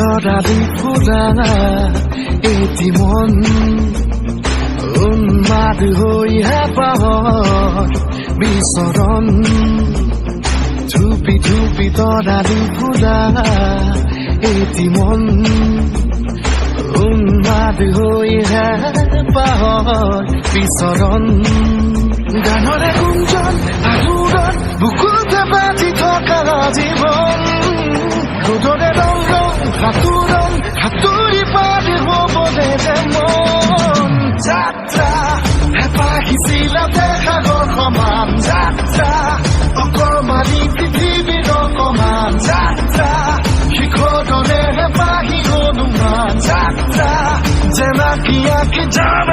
তৰালি ফুৰা এটি মন উন্মাদ হৈ হেঁপাহত বিচৰণ ধুপি ধুপি তৰালি ফুৰা এটি মন উন্মাদ হৈ হেঁপাহত বিচৰণ গানৰে গুঞ্জন আহুৰত বুকুতে বাজি থকা জীৱন ৰ'দৰে ৰং ৰং সাঁতোৰণ সাঁতুৰি পাৰি হ'বলে যে মন যাত্ৰা হেঁপাহিছিলা সাগৰ সমান যাত্ৰা অকমানি পৃথিৱীৰ অকমান যাত্ৰা শিখৰৰে হেঁপাহি অনুমান যাত্ৰা জেনাকি আঁকি যাব